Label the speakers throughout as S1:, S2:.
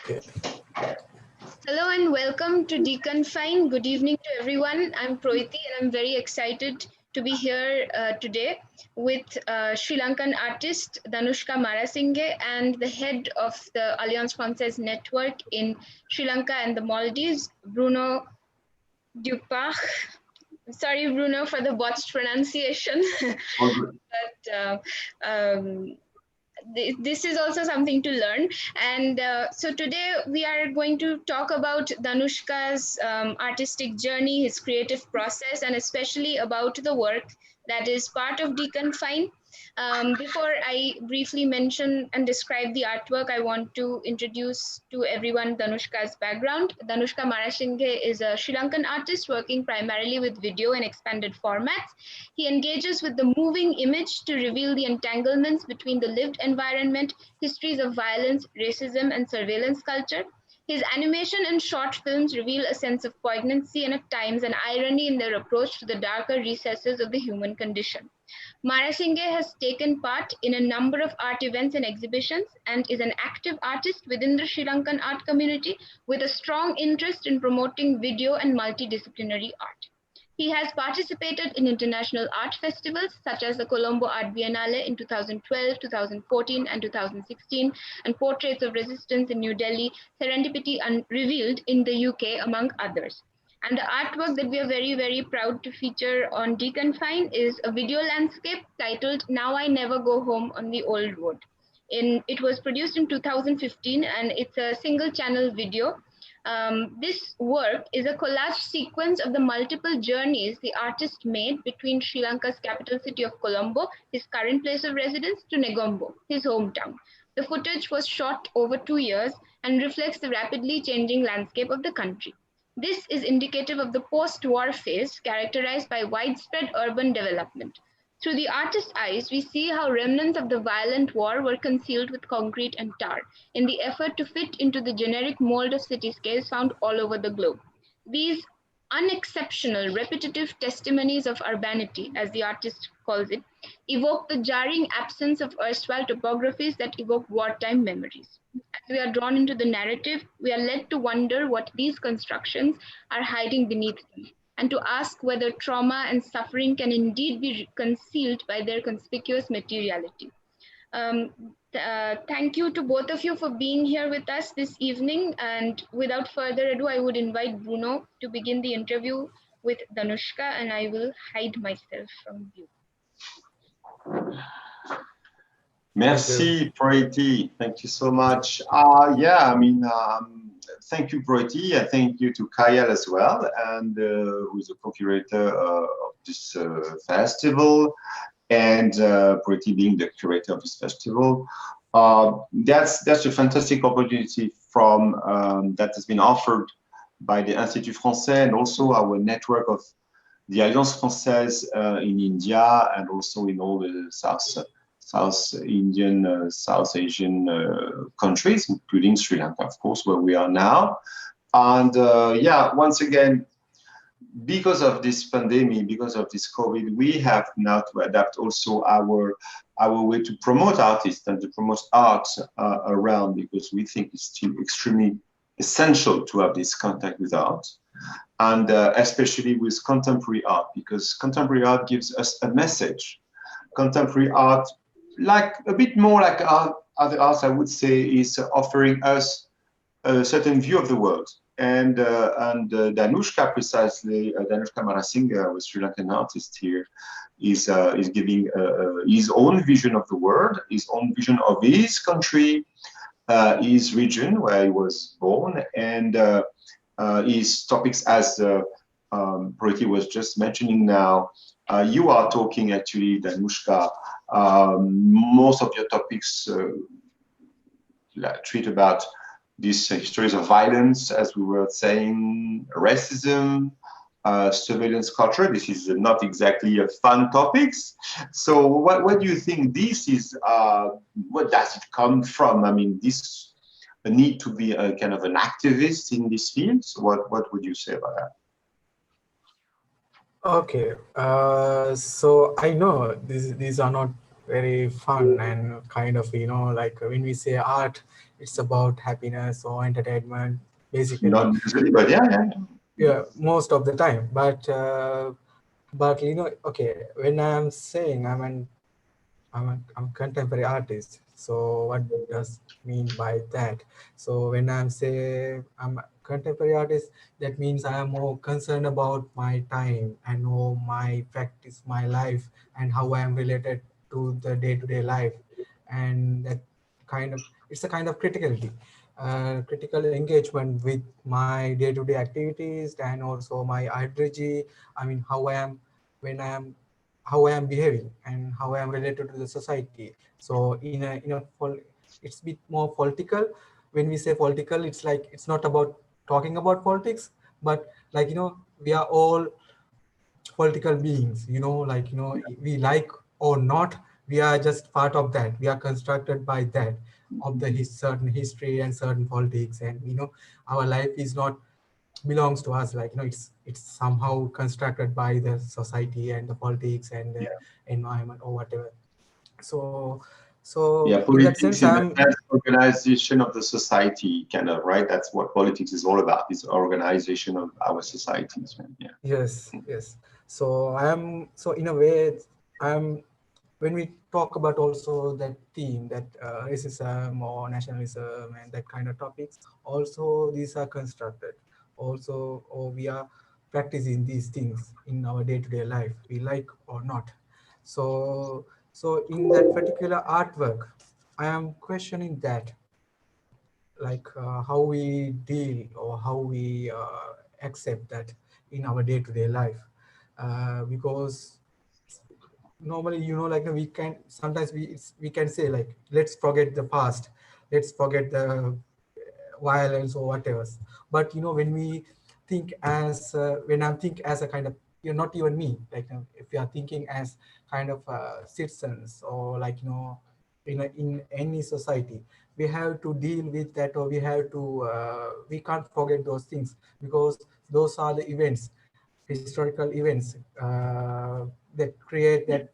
S1: Hello and welcome to Deconfine. Good evening to everyone. I'm Proiti and I'm very excited to be here today with Sri Lankan artist Danushka Marasinghe and the head of the Alliance Française network in Sri Lanka and the Maldives, Bruno Dupach. Sorry, Bruno, for the botched pronunciation. but this is also something to learn. And so today we are going to talk about Danushka's artistic journey, his creative process, and especially about the work that is part of Deconfine. Before I briefly mention and describe the artwork, I want to introduce to everyone Danushka's background. Danushka Marasinghe is a Sri Lankan artist working primarily with video and expanded formats. He engages with the moving image to reveal the entanglements between the lived environment, histories of violence, racism, and surveillance culture. His animation and short films reveal a sense of poignancy and at times an irony in their approach to the darker recesses of the human condition. Marasinghe has taken part in a number of art events and exhibitions and is an active artist within the Sri Lankan art community with a strong interest in promoting video and multidisciplinary art. He has participated in international art festivals such as the Colombo Art Biennale in 2012, 2014, and 2016, and Portraits of Resistance in New Delhi, Serendipity Unrevealed in the UK, among others. And the artwork that we are very, very proud to feature on Deconfine is a video landscape titled Now I Never Go Home on the Old Road. It was produced in 2015 and it's a single channel video. This work is a collage sequence of the multiple journeys the artist made between Sri Lanka's capital city of Colombo, his current place of residence, to Negombo, his hometown. The footage was shot over 2 years and reflects the rapidly changing landscape of the country. This is indicative of the post-war phase characterized by widespread urban development. Through the artist's eyes, we see how remnants of the violent war were concealed with concrete and tar in the effort to fit into the generic mold of cityscapes found all over the globe. These unexceptional, repetitive testimonies of urbanity, as the artist calls it, evoke the jarring absence of erstwhile topographies that evoke wartime memories. As we are drawn into the narrative, we are led to wonder what these constructions are hiding beneath them, and to ask whether trauma and suffering can indeed be concealed by their conspicuous materiality. Thank you to both of you for being here with us this evening. And without further ado, I would invite Bruno to begin the interview with Danushka, and I will hide myself from view.
S2: Merci, Proiti. Thank you so much. Thank you, Proiti. And thank you to Kayal as well, and who is the co-curator of this festival, and Proiti being the curator of this festival. That's a fantastic opportunity that has been offered by the Institut Français and also our network of the Alliance Française in India and also in all the South Asian countries, including Sri Lanka, of course, where we are now. And once again, because of this pandemic, because of this COVID, we have now to adapt also our way to promote artists and to promote art around, because we think it's still extremely essential to have this contact with art, and especially with contemporary art, because contemporary art gives us a message. Contemporary art, like a bit more like other arts, I would say, is offering us a certain view of the world. And Danushka, precisely, Danushka Marasinghe, a Sri Lankan artist here, is giving his own vision of the world, his own vision of his country, his region where he was born, and his topics, as Proiti was just mentioning now. You are talking actually, Danushka. Most of your topics treat about these histories of violence, as we were saying, racism, surveillance culture. This is not exactly a fun topics. So what do you think this is, what does it come from? I mean, this need to be a kind of an activist in this field. So what would you say about that?
S3: Okay, so I know these are not very fun and kind of, like when we say art, it's about happiness or entertainment, basically.
S2: Not usually, but yeah, yeah.
S3: Yeah, most of the time. But okay, when I'm saying I'm a contemporary artist. So what does mean by that? So when I'm say I'm a contemporary artist, that means I am more concerned about my time and know my practice, my life, and how I am related to the day-to-day life, and that kind of it's a kind of criticality, critical engagement with my day-to-day activities and also my ideology. I mean, how I am when I am how I am behaving and how I am related to the society. So it's a bit more political. When we say political, it's like it's not about talking about politics, but like we are all political beings. We like or not, we are just part of that. We are constructed by that of the certain history and certain politics, and our life is not belongs to us, like it's somehow constructed by the society and the politics and the environment or whatever. So so
S2: Yeah,
S3: in that
S2: politics
S3: sense
S2: in the
S3: I'm
S2: sense organization of the society, kind of, right? That's what politics is all about, is organization of our societies, right? Yeah.
S3: yes, yes. So in a way I'm when we talk about also that theme, that racism or nationalism and that kind of topics, also these are constructed also, or we are practicing these things in our day-to-day life, we like or not. So so in that particular artwork, I am questioning that, like how we deal or how we accept that in our day-to-day life, because normally, like we can sometimes we can say, like, let's forget the past, let's forget the violence or whatever. But when we think as when I think as a kind of, not even me, like if we are thinking as kind of citizens, or like in any society, we have to deal with that, or we can't forget those things, because those are the events, historical events, that create that,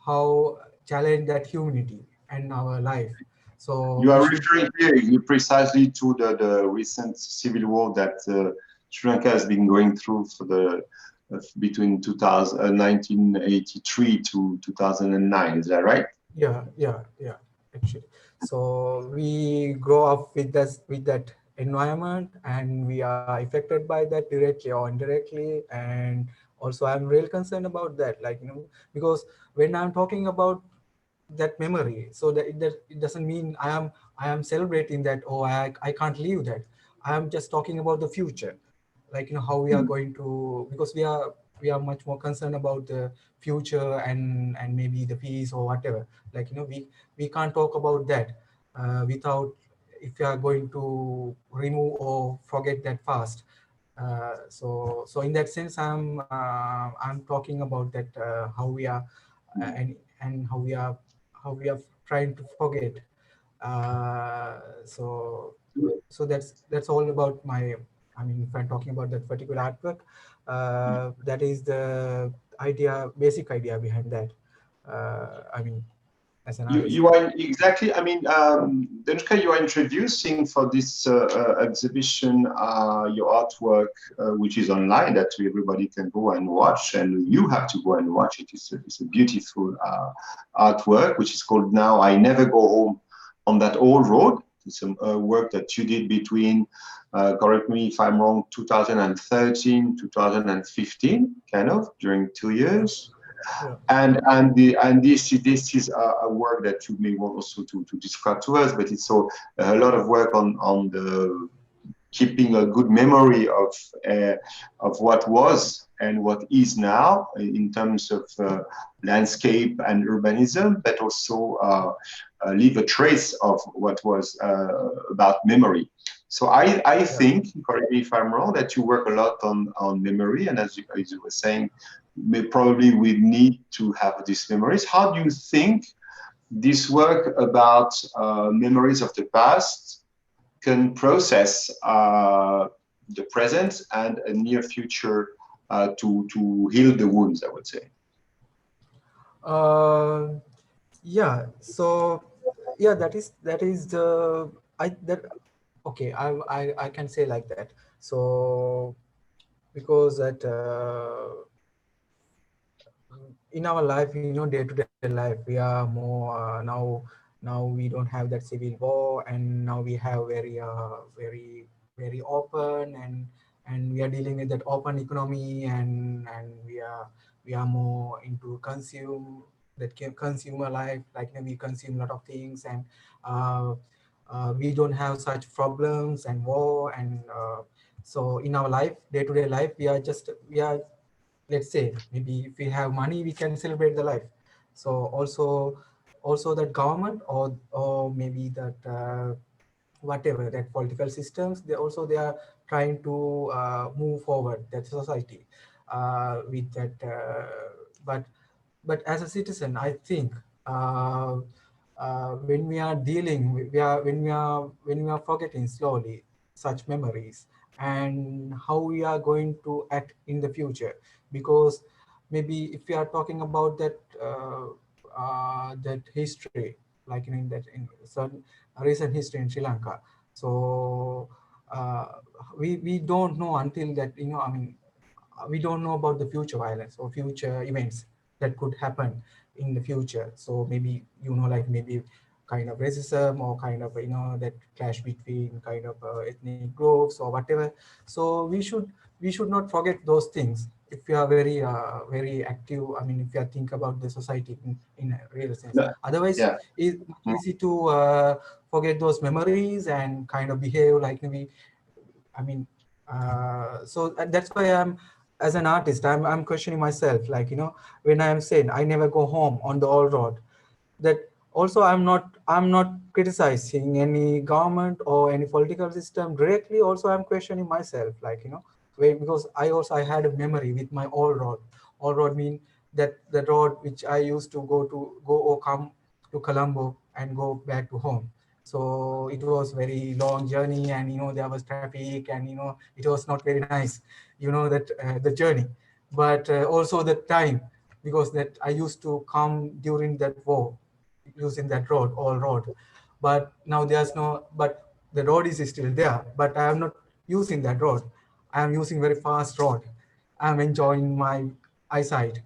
S3: how challenge that humanity and our life. So
S2: You
S3: we
S2: are
S3: should.
S2: referring here precisely to the recent civil war that Sri Lanka has been going through for the between 1983 to 2009. Is that right?
S3: Yeah, actually. So we grow up with that environment, and we are affected by that directly or indirectly. And also I'm real concerned about that, like because when I'm talking about that memory, so it doesn't mean I am celebrating that, or I can't leave that. I am just talking about the future, like how we are going to, because we are much more concerned about the future and maybe the peace or whatever. Like we can't talk about that without, if we are going to remove or forget that past. So in that sense, I'm talking about that, how we are, and how we are trying to forget. Uh, so so that's all about my, I mean, if I'm talking about that particular artwork, that is the basic idea behind that, I mean, as an artist.
S2: You are exactly. I mean, Danushka, you are introducing for this exhibition your artwork, which is online, that everybody can go and watch, and you have to go and watch it. It's a beautiful artwork, which is called "Now I Never Go Home on That Old Road." It's a work that you did between, correct me if I'm wrong, 2013, 2015, kind of during 2 years.
S3: Yeah.
S2: And this is a work that you may want also to describe to us, but it's so a lot of work on the keeping a good memory of what was and what is now in terms of landscape and urbanism, but also leave a trace of what was about memory. So I
S3: Yeah.
S2: think, correct me if I'm wrong, that you work a lot on memory, and as you were saying, probably we need to have these memories. How do you think this work about memories of the past can process the present and a near future to heal the wounds, I would say?
S3: Uh, Yeah, so yeah, that is the I that okay, I can say like that. So because that in our life, day-to-day life, we are more now we don't have that civil war, and now we have very open, and we are dealing with that open economy, and we are more into consumer life, like we consume a lot of things, and uh, we don't have such problems and war, and so in our life, day-to-day life, we are, let's say, maybe if we have money, we can celebrate the life. So also that government, or maybe that whatever that political systems, they are trying to move forward that society with that but as a citizen, I think when we are dealing we are when we are forgetting slowly such memories, and how we are going to act in the future. Because maybe if we are talking about that history, like in certain recent history in Sri Lanka. So uh, we don't know until that, I mean, we don't know about the future violence or future events that could happen in the future. So maybe, like maybe kind of racism, or kind of that clash between kind of ethnic groups or whatever. So we should not forget those things if we are very active. I mean, if you think about the society in a real sense.
S2: No,
S3: Otherwise,
S2: yeah.
S3: it's
S2: Mm.
S3: easy to forget those memories and kind of behave like maybe, I mean, so that's why as an artist, I'm questioning myself, like, when I'm saying I never go home on the old road. That also, I'm not criticizing any government or any political system directly. Also, I'm questioning myself, like, because I had a memory with my old road. Old road mean that the road which I used to go or come to Colombo and go back to home. So it was very long journey, and there was traffic, and it was not very nice, that the journey. But also the time, because that I used to come during that war using that road, all road. But now there's no, but the road is still there, but I am not using that road. I am using very fast road. I'm enjoying my eyesight,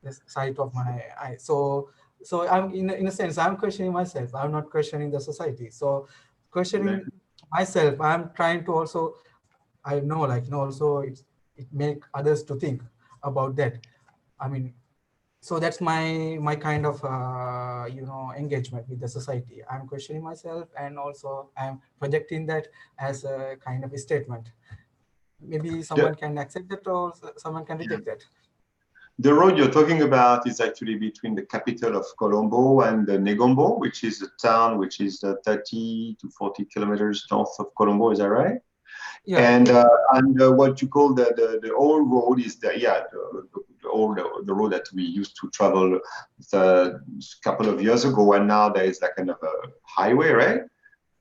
S3: the sight of my eye. So I'm in a sense, I'm questioning myself. I'm not questioning the society. So questioning
S2: Exactly.
S3: myself, I'm trying to also, I know, like, also it make others to think about that. I mean, so that's my kind of engagement with the society. I'm questioning myself, and also I'm projecting that as a kind of a statement. Maybe
S2: The,
S3: someone can accept that, or someone can
S2: yeah.
S3: reject that.
S2: The road you're talking about is actually between the capital of Colombo and Negombo, which is a town which is 30 to 40 kilometers north of Colombo. Is that right?
S3: Yeah,
S2: And
S3: yeah,
S2: what you call the old road is the old the road that we used to travel a couple of years ago, and now there is like kind of a highway, right?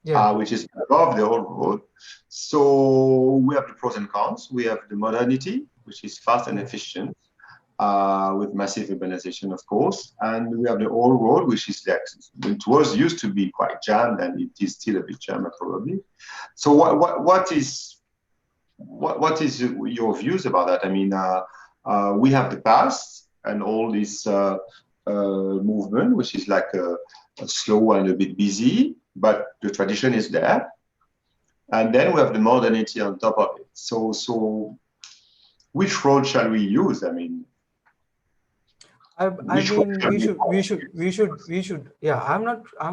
S3: yeah,
S2: Which is above the old road. So we have the pros and cons. We have the modernity, which is fast and
S3: yeah,
S2: efficient, with massive urbanization, of course. And we have the old road, which is that it was used to be quite jammed, and it is still a bit jammed, probably. So what is your views about that? I mean, we have the past and all this movement, which is like a slow and a bit busy, but the tradition is there. And then we have the modernity on top of it. So which road shall we use? I mean,
S3: I
S2: which road
S3: mean,
S2: shall
S3: we
S2: we
S3: should we should
S2: follow?
S3: we should we should yeah, I'm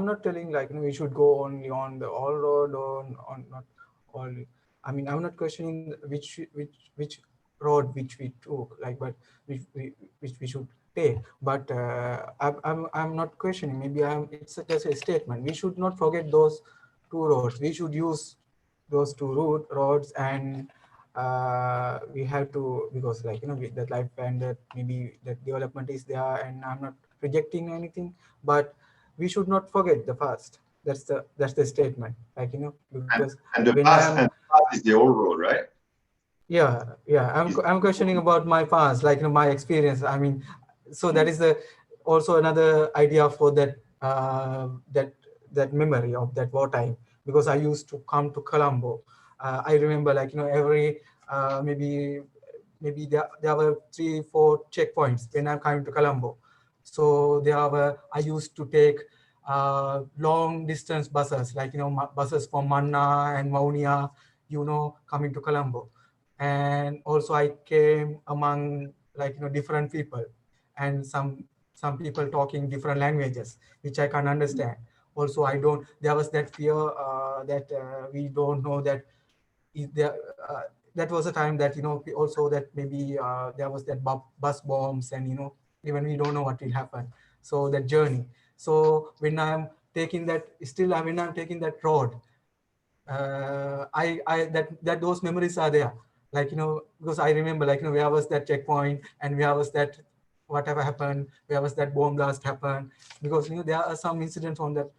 S3: not telling, like, we should go only on the all road, on not all. I mean, I'm not questioning which road which we took, like, but which we should take. But I'm not questioning. Maybe it's just a statement. We should not forget those two roads. We should use those two roads, and we have to, because, like, with that life, and that maybe that development is there, and I'm not rejecting anything, but we should not forget the past. That's the statement, like, because
S2: And
S3: when I'm,
S2: the past is the old road, right?
S3: yeah,
S2: Is
S3: I'm questioning about my past, like, my experience. I mean, so that is the also another idea for that that memory of that wartime, because I used to come to Colombo. I remember, like, every maybe there were 3-4 checkpoints when I'm coming to Colombo. So I used to take long distance buses, like, buses from Manna and Maunia, coming to Colombo. And also I came among, like, different people, and some people talking different languages, which I can't understand. Also, there was that fear that we don't know that is there. That was a time that, also that maybe there was that bus bombs, and, even we don't know what will happen. So that journey. So when I'm taking that, when I'm taking that road, I that those memories are there, like, because I remember, like, where was that checkpoint, and where was that whatever happened, where was that bomb blast happened, because, there are some incidents on that,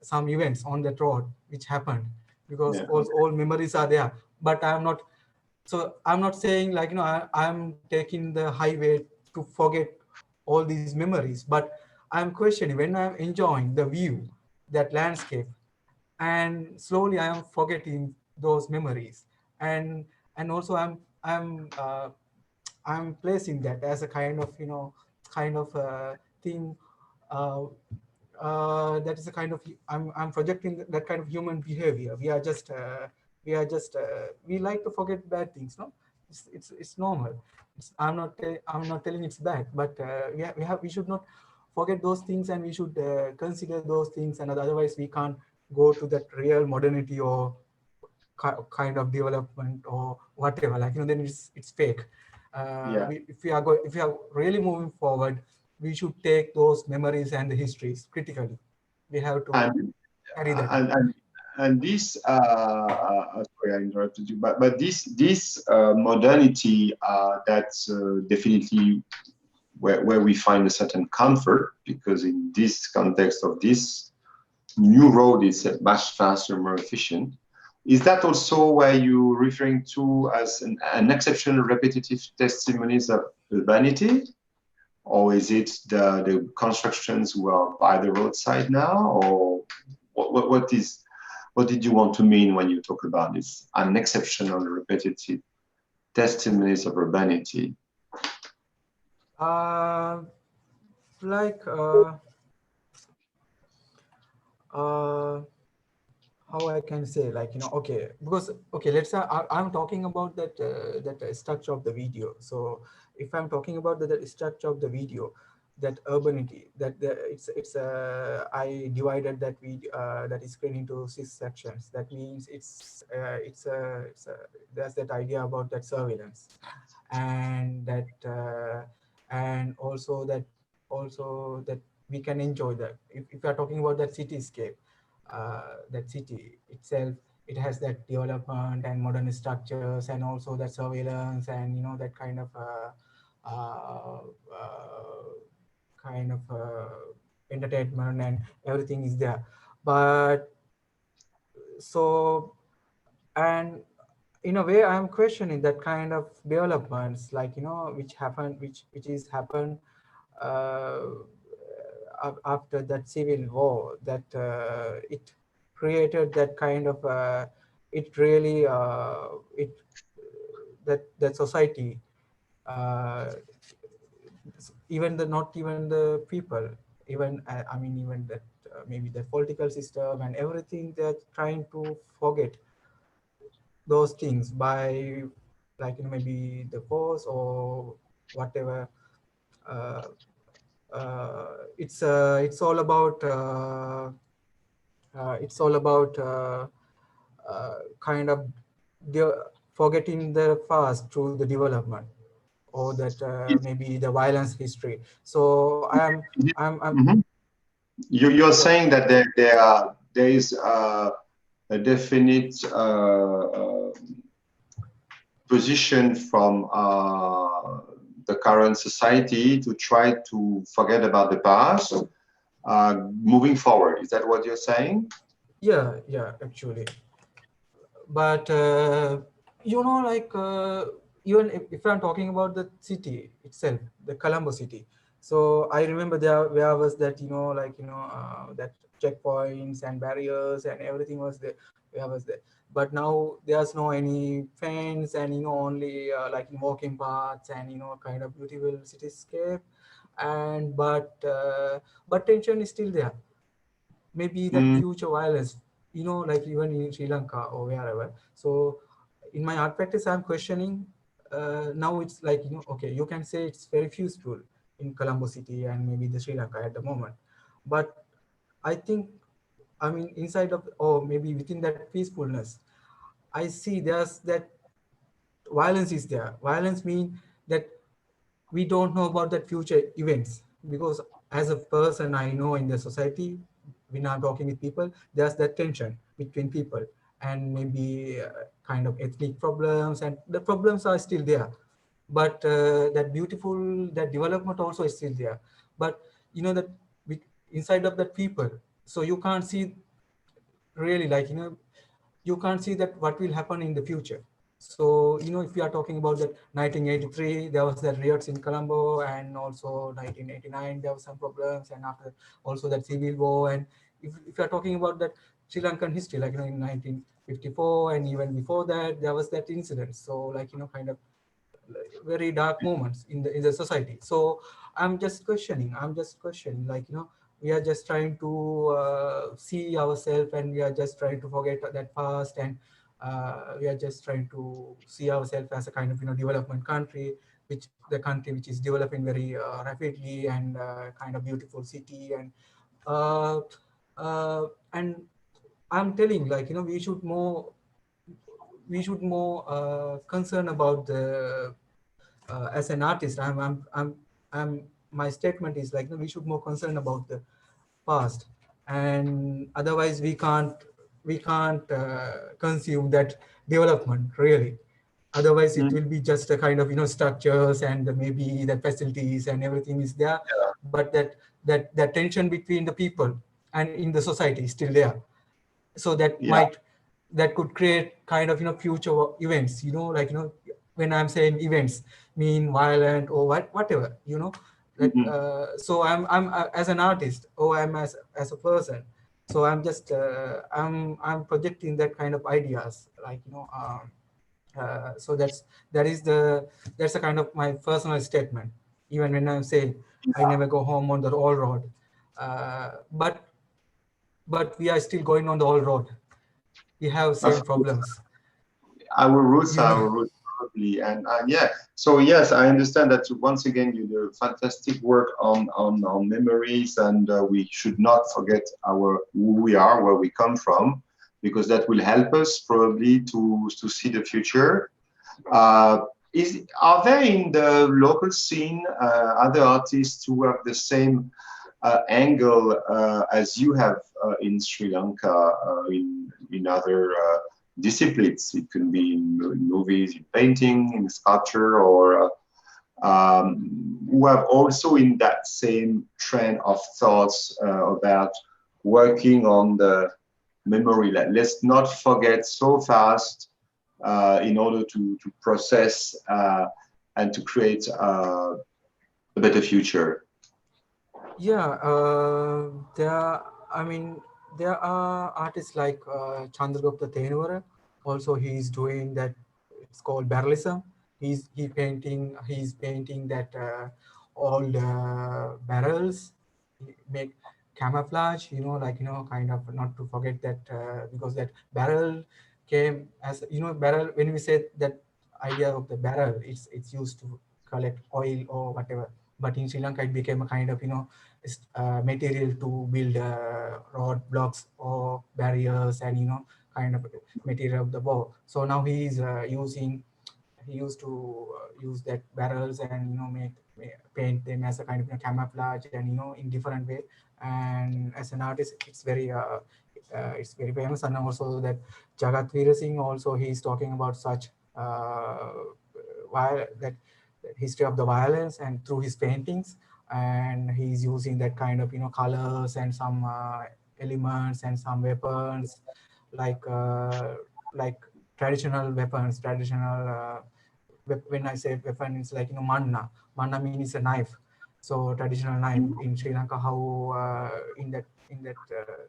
S3: some events on that road which happened, because
S2: Yeah.
S3: all memories are there. But I'm not saying, like, I'm taking the highway to forget all these memories, but I'm questioning when I'm enjoying the view, that landscape, and slowly I am forgetting those memories. And also I'm placing that as a kind of, thing, uh, that is a kind of, I'm projecting that kind of human behavior. We like to forget bad things, no? It's normal. I'm not telling it's bad, but we should not forget those things, and we should consider those things, and otherwise we can't go to that real modernity, or kind of development, or whatever, like, then it's fake.
S2: Yeah.
S3: If we are really moving forward, we should take those memories and the histories critically. We have to
S2: And
S3: carry that.
S2: and and, and this sorry, I interrupted you, but this modernity, that's definitely where we find a certain comfort, because in this context of this new road is much faster, more efficient. Is that also where you're referring to as an exceptional repetitive testimonies of urbanity? Or is it the constructions who are by the roadside now? Or what did you want to mean when you talk about this unexceptional repetitive testimonies of urbanity?
S3: uh, like uh, how I can say, like, okay, because, okay, let's say I'm talking about that structure of the video. So if I'm talking about the structure of the video, that urbanity, it's I divided that video, that is screen into 6 sections. That means there's that idea about that surveillance, and that also that we can enjoy that. If we are talking about that cityscape, that city itself, it has that development and modern structures, and also that surveillance, and, that uh, uh, kind of entertainment, and everything is there. But so, and in a way, I'm questioning that kind of developments, like, which is happened uh, after that civil war, that it created that kind of it really it that society, uh, even the not even the people, even I mean, even that maybe the political system and everything, they're trying to forget those things by, like, maybe the force or whatever. uh, it's all about kind of de- forgetting the past through the development, or that maybe the violence history. So I'm
S2: Mhm. You're
S3: yeah.
S2: saying that there is a definite position from the current society to try to forget about the past, moving forward. Is that what you're saying?
S3: Yeah, actually. But like, even if I'm talking about the city itself, the Colombo city, So I remember there was that, like, that checkpoints and barriers and everything was there. Where was there? But now there's no any fence, and only like walking paths and kind of beautiful cityscape. And but tension is still there. Maybe that
S2: Mm,
S3: future violence, like even in Sri Lanka or wherever. So in my art practice, I'm questioning. Now it's like, okay, you can say it's very peaceful in Colombo city and maybe the Sri Lanka at the moment, but I think, I mean, inside of, or maybe within that peacefulness, I see there's that violence is there. Violence mean that we don't know about that future events, because as a person, I know in the society, when I'm talking with people, there's that tension between people, and maybe kind of ethnic problems, and the problems are still there. But that beautiful, that development also is still there. But that inside of that people, so you can't see really, like, you can't see that what will happen in the future. So if we are talking about that 1983, there was that riots in Colombo, and also 1989 there was some problems, and after also that civil war. And if you are talking about that Sri Lankan history, like, in 1954, and even before that there was that incident. So, like, kind of very dark moments in the society. So I'm just questioning, like, we are just trying to see ourselves, and we are just trying to forget that past, and we are just trying to see ourselves as a kind of development country, which the country which is developing very rapidly, and kind of beautiful city. Uh, uh, and I'm telling, like, we should more concern about the as an artist. I'm My statement is like, we should more concern about the past, and otherwise we can't consume that development really. Otherwise it
S2: mm,
S3: will be just a kind of structures, and maybe the facilities and everything is there, but that tension between the people and in the society is still there. So
S2: yeah.
S3: that could create kind of future events, like, when I'm saying events, mean violent or whatever, that
S2: Mhm.
S3: so I'm as an artist, or I'm as a person. So I'm projecting that kind of ideas, like, so that's a kind of my personal statement, even when I'm saying I never go home on the old road. But we are still going on the old road. We have
S2: Of
S3: same problems,
S2: our roots
S3: you
S2: are
S3: know.
S2: our roots probably, and yeah. So yes, I understand that once again you do fantastic work on memories, and we should not forget our who we are, where we come from, because that will help us probably to see the future. Uh, are there in the local scene other artists who have the same angle as you have in Sri Lanka, in other disciplines? It can be in movies, in painting, in sculpture, or who have also in that same trend of thoughts about working on the memory. Let's not forget so fast in order to process and to create a better future.
S3: Yeah, there. I mean, there are artists like Chandragupta Tenwara. Also, he's doing that. It's called barrelism. He's painting that old barrels. He make camouflage. Like, kind of not to forget that, because that barrel came as, barrel. When we say that idea of the barrel, it's used to collect oil or whatever. But in Sri Lanka, it became a kind of material to build road blocks or barriers, and kind of material of the wall. So now he used to use that barrels, and paint them as a kind of camouflage, and in different way. And as an artist, it's very famous. And also that Jagat Veer Singh, also he's talking about such that history of the violence, and through his paintings. And he's using that kind of colors, and some elements, and some weapons, like uh, like traditional weapons, when I say weapon, it's like manna. Manna means a knife. So traditional knife in Sri Lanka, how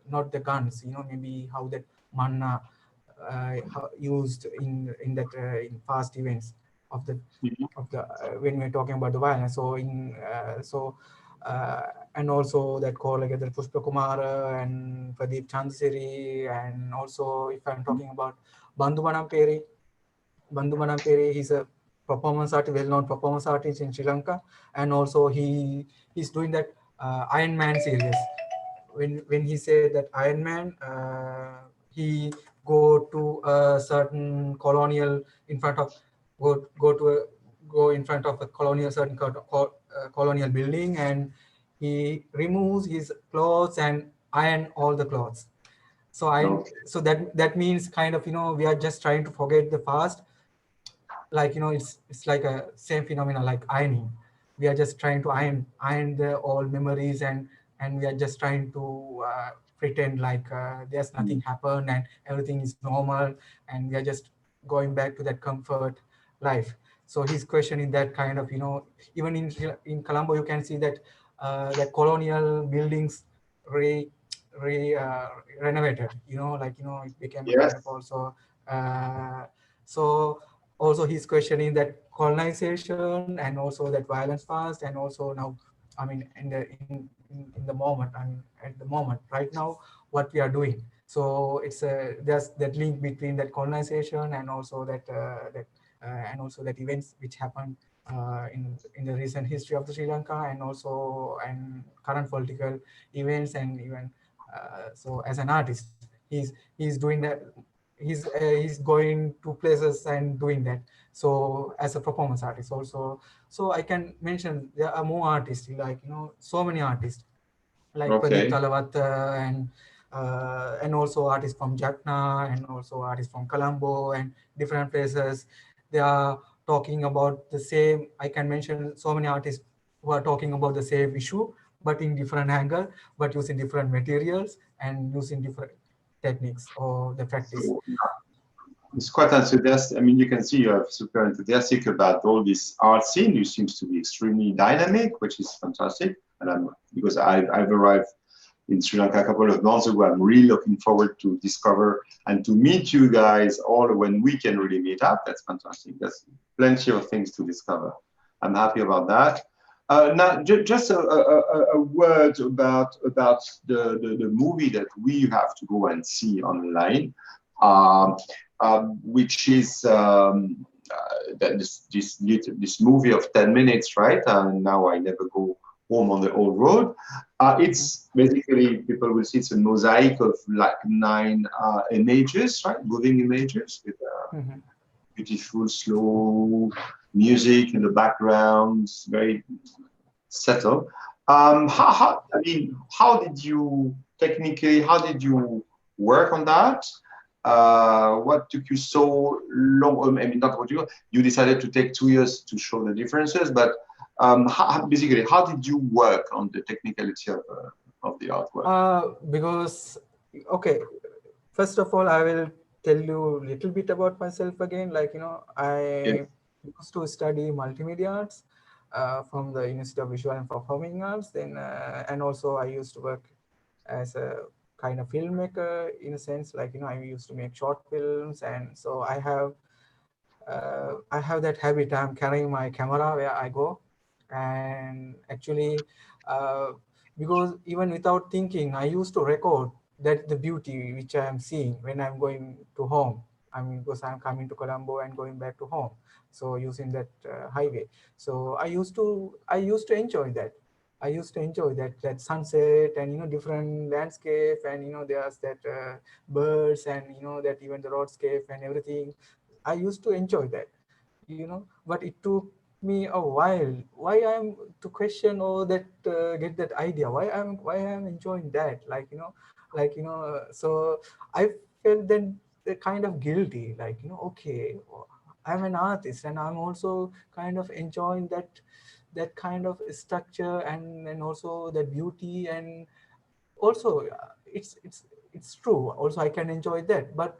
S3: not the guns, maybe how that manna used in that in past events of the when we're talking about the violence. So uh, and also that call like the Pushpa Kumara and Pradeep Chandsiri, and also if I'm talking about Bandhu Manamperi. Bandhu Manamperi, he's a performance artist, well-known performance artist in Sri Lanka, and also he's doing that Iron Man series. When he said that Iron Man, he go to a certain colonial in front of go to a go in front of a colonial certain colonial building, and he removes his clothes and iron all the clothes.
S2: Okay.
S3: So that means kind of, we are just trying to forget the past, like, it's like a same phenomena like ironing. We are just trying to iron the old memories, and we are just trying to pretend like there's nothing happened and everything is normal, and we are just going back to that comfort life. So he's questioning that kind of, even in Colombo you can see that that colonial buildings re, renovated, like, it became a kind of
S2: Yes.
S3: also so also he's questioning that colonization and also that violence past, and also now, I mean, in the moment, I mean, at the moment right now, what we are doing. So it's there's that link between that colonization and also and also that events which happened in the recent history of the Sri Lanka, and also and current political events, and even so as an artist, he's doing that. He's going to places and doing that. So as a performance artist also, so I can mention there are more artists, like, so many artists like Pradeep
S2: Okay.
S3: Talawat, and also artists from Jaffna, and also artists from Colombo and different places. They are talking about the same. I can mention so many artists who are talking about the same issue, but in different angle, but using different materials and using different techniques or the practice.
S2: So it's quite enthusiastic. I mean, you can see you're super enthusiastic about all this art scene. You seems to be extremely dynamic, which is fantastic. And because I've arrived in Sri Lanka a couple of months ago, I'm really looking forward to discover and to meet you guys all when we can really meet up. That's fantastic. There's plenty of things to discover. I'm happy about that. Now, just a word about the movie that we have to go and see online, um, which is this movie of 10 minutes, right? And now I never go home on the old road. It's basically, people will see it's a mosaic of like 9 images, right? Moving images with
S3: Mhm.
S2: beautiful, slow music in the background, very settled. I mean, how did you technically, how did you work on that? What took you so long? I mean, not what you decided to take 2 years to show the differences, but basically, how did you work on the technicality of the artwork?
S3: Because, okay, first of all, I will tell you a little bit about myself again. Like, I
S2: Yes.
S3: used to study multimedia arts from the University of Visual and Performing Arts. Then, and also I used to work as a kind of filmmaker in a sense. Like, I used to make short films, and so I have that habit. I'm carrying my camera where I go, and actually, uh, because even without thinking, I used to record that the beauty which I am seeing when I'm going to home. I mean, because I'm coming to Colombo and going back to home, so using that highway. So I used to enjoy that. I used to enjoy that sunset, and different landscape, and there's that birds, and that even the roadscape and everything. I used to enjoy that, but it took me a while. Why I'm to question, or that get that idea? Why I'm enjoying that? So I felt then kind of guilty. Like, okay, I'm an artist, and I'm also kind of enjoying that kind of structure, and also that beauty, and also it's true. Also, I can enjoy that, but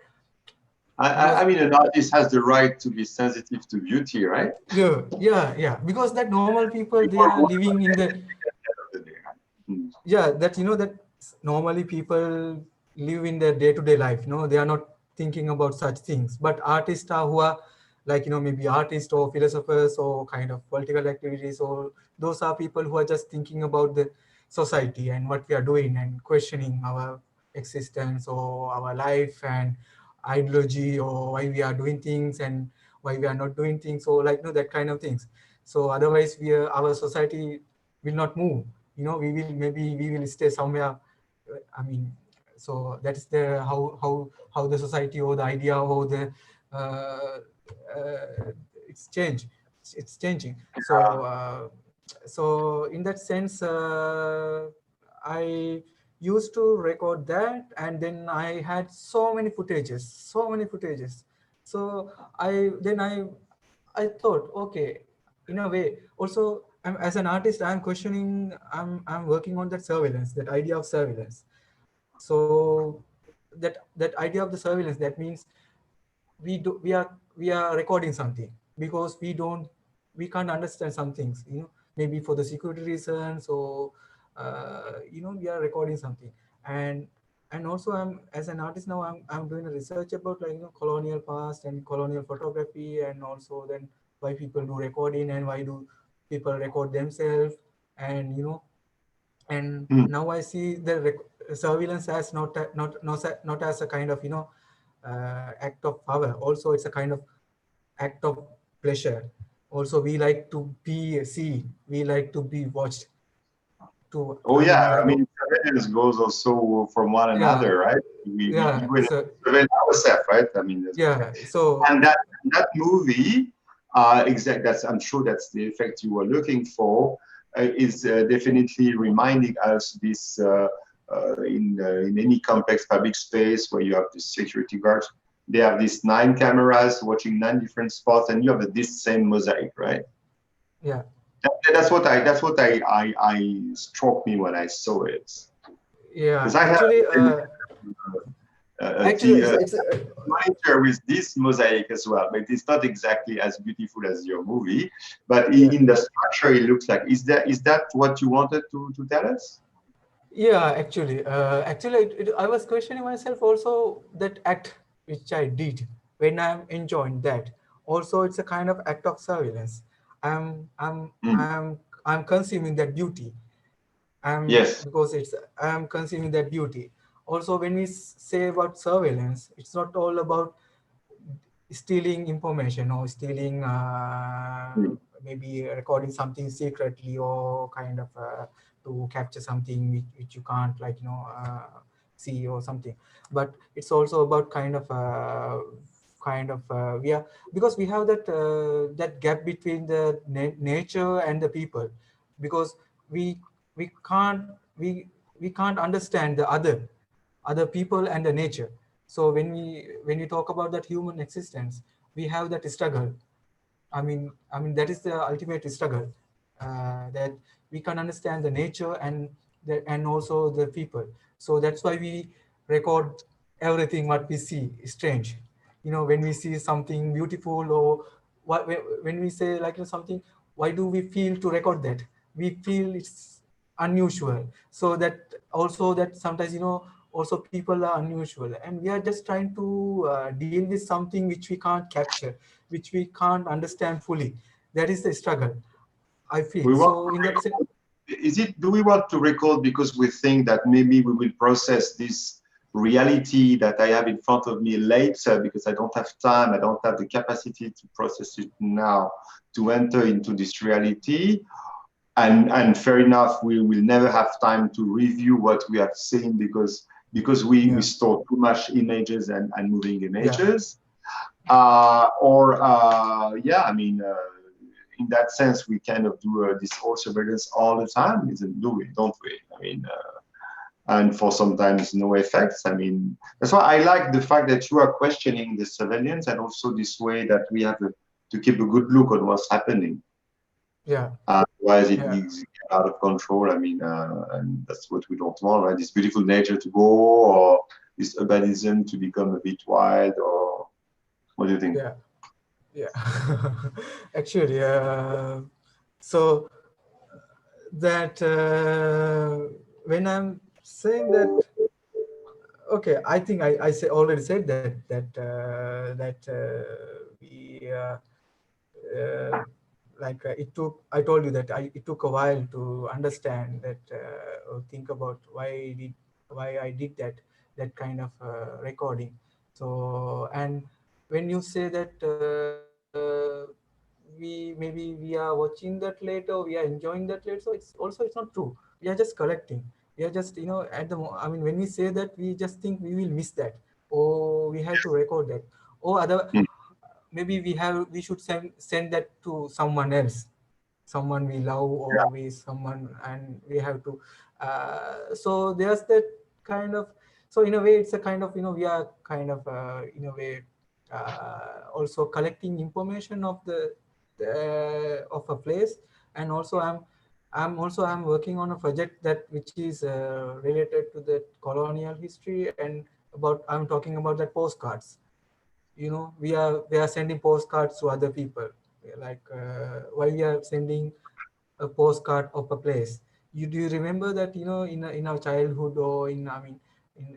S3: because
S2: I mean, an artist has the right to be sensitive to beauty, right?
S3: yeah, because that normal people, they are living in the,
S2: Mm.
S3: yeah, that that normally people live in their day-to-day life, they are not thinking about such things, but artists are who are like maybe artists or philosophers or kind of political activities, or those are people who are just thinking about the society and what we are doing and questioning our existence or our life and ideology, or why we are doing things and why we are not doing things, or like that kind of things. So otherwise our society will not move. We will, maybe we will stay somewhere. I mean, so that is the how the society or the idea or the uh, it's change. It's changing. So in that sense, I used to record that, and then I had so many footages. So I thought, okay, in a way, also as an artist, I'm questioning, I'm working on that surveillance, that idea of surveillance. So that idea of the surveillance, that means we are recording something because we can't understand some things, maybe for the security reasons, or we are recording something. And also, I'm as an artist now, I'm doing a research about, like, colonial past and colonial photography, and also then why people do recording and why do people record themselves. And
S2: Mm.
S3: now I see the surveillance as not as a kind of act of power. Also, it's a kind of act of pleasure. Also, we like to be seen, we like to be watched. To
S2: Oh
S3: I
S2: yeah,
S3: mean,
S2: I
S3: like,
S2: mean, surveillance goes also from one
S3: yeah,
S2: another, right? We
S3: yeah,
S2: will
S3: so
S2: surveil ourselves, right? I mean, that's what
S3: yeah, so
S2: and that movie, exact. That's I'm sure that's the effect you were looking for. Is definitely reminding us this in any complex public space where you have the security guards. They have these 9 cameras watching 9 different spots, and you have this same mosaic, right?
S3: yeah,
S2: That's what I struck me when I saw it.
S3: yeah,
S2: Because I have
S3: actually it's
S2: monitor with this mosaic as well, but it's not exactly as beautiful as your movie. But
S3: yeah.
S2: in the structure, it looks like. Is that what you wanted to tell us?
S3: Yeah, actually, I was questioning myself also, that act which I did when I'm enjoying that. Also, it's a kind of act of surveillance. I'm I'm
S2: Mm.
S3: I'm I'm consuming that beauty.
S2: Yes.
S3: Because I'm consuming that beauty. Also, when we say about surveillance, it's not all about stealing information or stealing,
S2: Mm.
S3: maybe recording something secretly, or kind of to capture something which you can't, like, see or something. But it's also about we are, because we have that gap between the nature and the people, because we we can't we we can't understand the other people and the nature. So when we talk about that human existence, we have that struggle. I mean that is the ultimate struggle, that we can understand the nature and also the people. So that's why we record everything what we see strange. When we see something beautiful, or when we say, like, something, why do we feel to record that? We feel it's unusual. So that also, that sometimes, also people are unusual, and we are just trying to deal with something which we can't capture, which we can't understand fully. That is the struggle, I feel.
S2: We want
S3: So in
S2: to
S3: that sense,
S2: record. Do we want to record because we think that maybe we will process this reality that I have in front of me later because I don't have time, I don't have the capacity to process it now to enter into this reality? And fair enough, we will never have time to review what we have seen because we
S3: yeah,
S2: store too much images and moving
S3: yeah,
S2: images. Yeah, I mean, in that sense, we kind of do this all surveillance all the time, isn't do we? Don't we? I mean, and for sometimes no effects. I mean, that's why I like the fact that you are questioning the surveillance and also this way that we have to keep a good look on what's happening.
S3: yeah,
S2: Otherwise, it
S3: yeah,
S2: gets out of control. I mean, and that's what we don't want, right? This beautiful nature to go, or this urbanism to become a bit wild, or What do you think?
S3: Yeah, yeah. Actually, so that when I'm saying that, okay, I think I say, already said that we like it took. I told you that it took a while to understand that, or think about why I did that kind of recording. So, and when you say that we maybe we are watching that later, we are enjoying that later, so it's not true. We are just collecting. We are just, I mean, when we say that, we just think we will miss that, or we have to record that, or other,
S2: Mm.
S3: maybe we should send that to someone else, someone we love, or we someone, and we have to, so there's that kind of, so in a way it's a kind of, we are kind of, in a way, also collecting information of the of a place. And also I'm working on a project that which is related to the colonial history, and about, I'm talking about that postcards. We are sending postcards to other people, like, why we are sending a postcard of a place. Do you remember that, in our childhood, or in, I mean,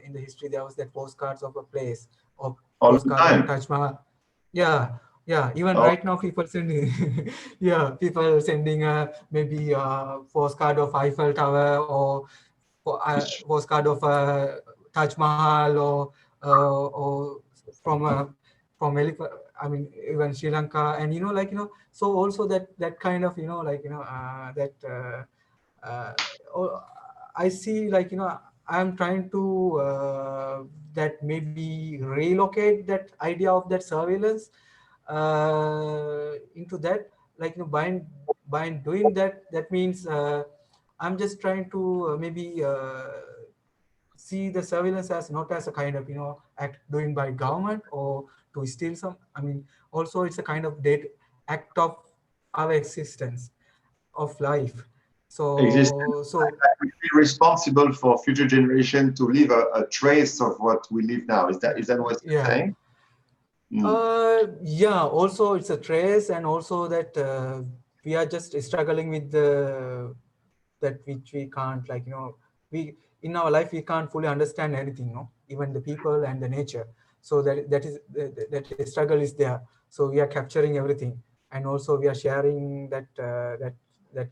S3: in the history, there was that postcards of a place, or
S2: All the
S3: postcard of
S2: time.
S3: Taj Mahal. Yeah, yeah, even
S2: Oh,
S3: right now people sending yeah, people sending maybe a postcard of Eiffel Tower, or postcard of Taj Mahal, or from I mean, even Sri Lanka, and so also that kind of, that oh, I see, like, I'm trying to that maybe relocate that idea of that surveillance into that, like, by doing that, that means I'm just trying to maybe see the surveillance as not as a kind of, act doing by government, or to steal some, I mean, also it's a kind of act of our existence, of life.
S2: existence.
S3: So
S2: We feel responsible for future generation to leave a trace of what we live now. Is that what you're
S3: yeah.
S2: saying? Mm.
S3: Yeah, also it's a trace, and also that we are just struggling with that which we can't, like, we, in our life, we can't fully understand anything, no, even the people and the nature. So that struggle is there. So we are capturing everything, and also we are sharing that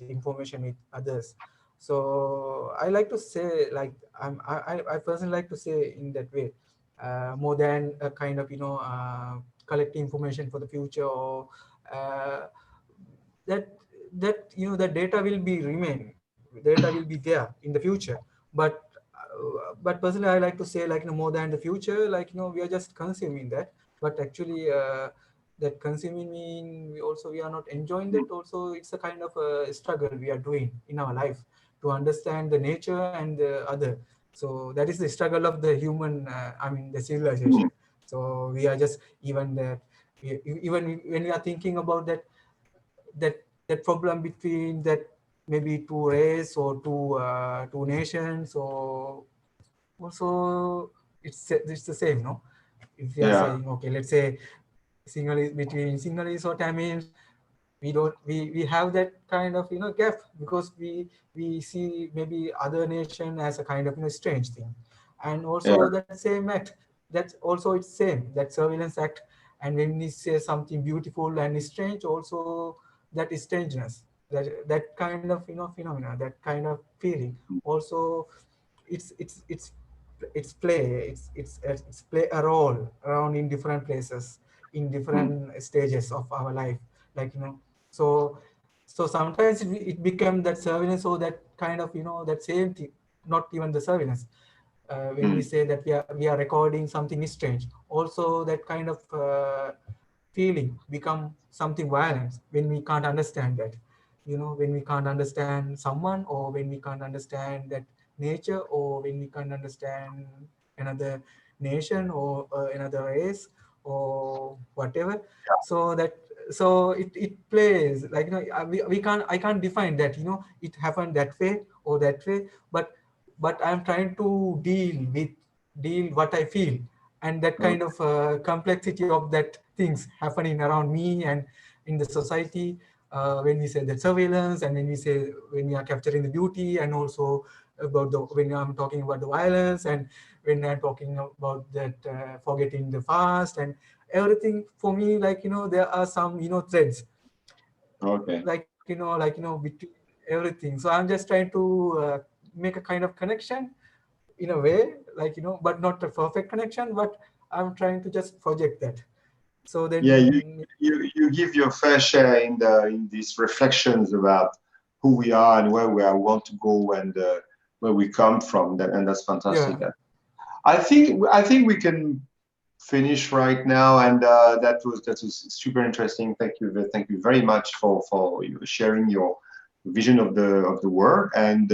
S3: information with others. So I like to say, like, I personally like to say in that way, more than a kind of, collect information for the future, or uh, that the data will be remain, data will be there in the future. But personally, I like to say, like, more than the future, like, we are just consuming that. But actually, that consuming mean, we are not enjoying that. Also, it's a kind of a struggle we are doing in our life to understand the nature and the other. So that is the struggle of the human, I mean, the
S2: Mm.
S3: civilization. So we are just, even that, even when we are thinking about that problem between that, maybe two race, or two nations, or also it's the same, no? If we are
S2: Yeah.
S3: saying, okay, let's say Sinhalese, between Sinhalese or Tamils, we have that kind of, gap, because we see maybe other nation as a kind of, strange thing. And
S2: Yeah.
S3: also that same act, that's also it's same, that surveillance act. And when we say something beautiful and strange, also that is strangeness, that kind of, phenomena, that kind of feeling, also it's it's play it's play a role around in different places, in
S2: Mm.
S3: different stages of our life, like, so sometimes it became that surveillance, or that kind of, that same thing, not even the surveillance. When we
S2: Mm.
S3: say that we are recording something strange, also that kind of feeling become something violent when we can't understand that, when we can't understand someone, or when we can't understand that nature, or when we can't understand another nation, or another race, or whatever. So that, so it plays like, we can't, I can't define that, it happened that way or that way. But I'm trying to deal what I feel, and that kind of complexity of that things happening around me and in the society, when we say that surveillance, and when we say when we are capturing the beauty, and also about the when I'm talking about the violence, and when I'm talking about that forgetting the past and everything. For me, like, there are some threads,
S2: Okay.
S3: between everything. So I'm just trying to make a kind of connection in a way, like, but not a perfect connection, but I'm trying to just project that. So
S2: Yeah,
S3: then,
S2: you give your fair share in these reflections about who we are and where we are, want to go, and where we come from. And that's
S3: yeah,
S2: fantastic. I think we can finish right now, and that was super interesting. Thank you very much for you sharing your vision of the world. And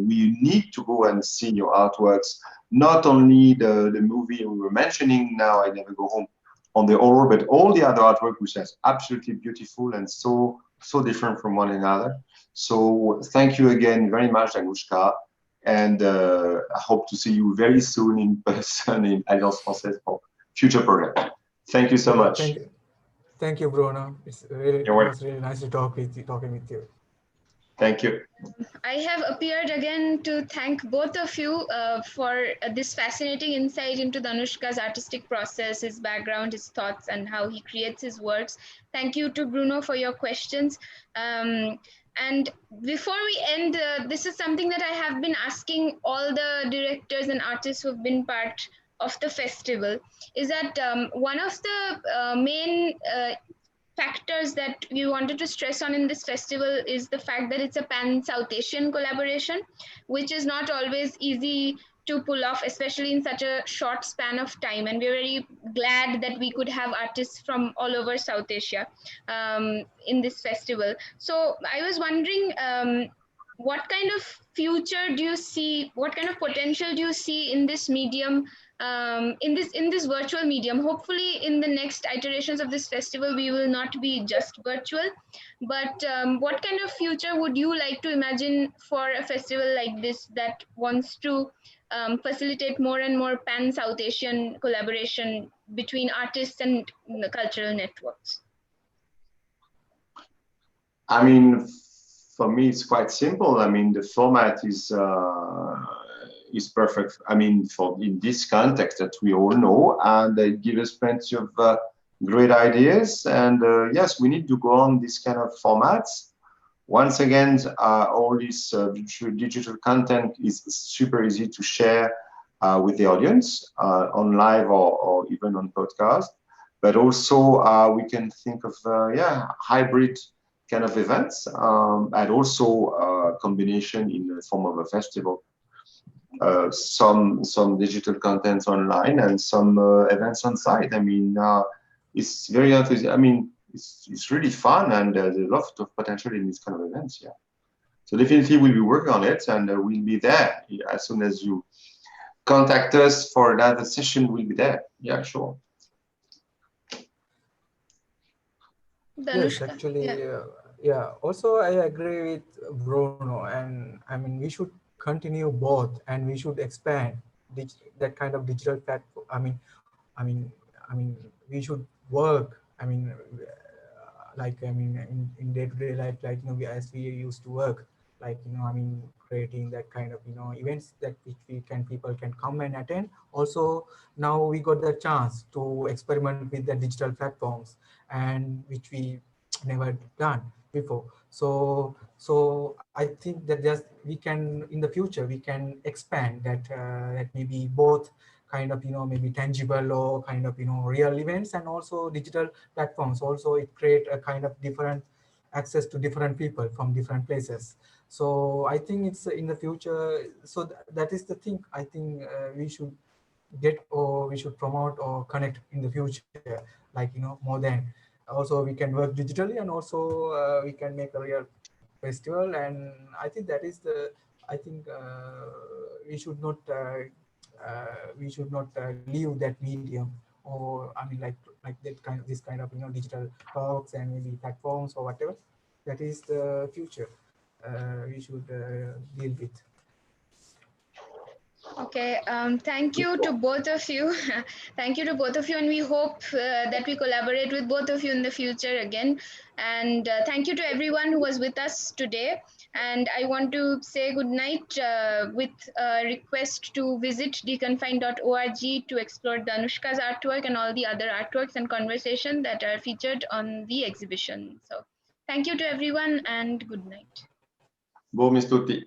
S2: we need to go and see your artworks, not only the movie we were mentioning now, I Never Go Home, on the horror, but all the other artwork, which is absolutely beautiful and so different from one another. So thank you again very much, Danushka, and I hope to see you very soon in person in Alliance Française for future project. Thank you so
S3: yeah.
S2: much.
S3: Thank you, Bruno.
S2: You're
S3: It
S2: welcome.
S3: was really nice to talking with you.
S2: Thank you.
S1: I have appeared again to thank both of you for this fascinating insight into Danushka's artistic process, his background, his thoughts, and how he creates his works. Thank you to Bruno for your questions. And before we end, this is something that I have been asking all the directors and artists who have been part of the festival, is that one of the main factors that we wanted to stress on in this festival is the fact that it's a pan South Asian collaboration, which is not always easy to pull off, especially in such a short span of time. And we're very glad that we could have artists from all over South Asia in this festival. So I was wondering, what kind of future do you see? What kind of potential do you see in this medium, in this virtual medium? Hopefully, in the next iterations of this festival, we will not be just virtual. But what kind of future would you like to imagine for a festival like this that wants to facilitate more and more pan South Asian collaboration between artists and the cultural networks?
S2: I mean, for me, it's quite simple. I mean, the format is perfect. I mean, for in this context that we all know, and it gives us plenty of great ideas. And yes, we need to go on this kind of formats. Once again, all this digital content is super easy to share with the audience on live or even on podcast. But also we can think of hybrid kind of events, and also combination in the form of a festival. Some digital contents online and some events on site. I mean, it's very I mean, it's really fun, and there's a lot of potential in these kind of events. Yeah. So definitely we'll be working on it, and we'll be there as soon as you contact us for another session. We'll be there. Yeah, sure.
S3: Yes,
S1: Danushka, yeah.
S3: actually, yeah. Also, I agree with Bruno, and I mean, we should continue both, and we should expand that kind of digital platform. I mean, I mean, we should work. I mean, like, I mean, in day-to-day life, like, as we used to work, like, I mean, creating that kind of events that which we can people can come and attend. Also, now we got the chance to experiment with the digital platforms, and which we never done before. So I think that just we can in the future we can expand that maybe both kind of maybe tangible or kind of real events, and also digital platforms. Also, it create a kind of different access to different people from different places. So I think it's in the future. So that is the thing I think we should get, or we should promote or connect in the future, like more than. Also, we can work digitally, and also we can make a real festival. And I think that is the, I think we should not leave that medium, or I mean, like that kind of this kind of digital talks and maybe platforms or whatever. That is the future we should deal with.
S1: Okay, thank you to both of you. Thank you to both of you, and we hope that we collaborate with both of you in the future again. And thank you to everyone who was with us today. And I want to say good night with a request to visit deconfine.org to explore Danushka's artwork and all the other artworks and conversation that are featured on the exhibition. So thank you to everyone, and good night.
S2: Buon tutti.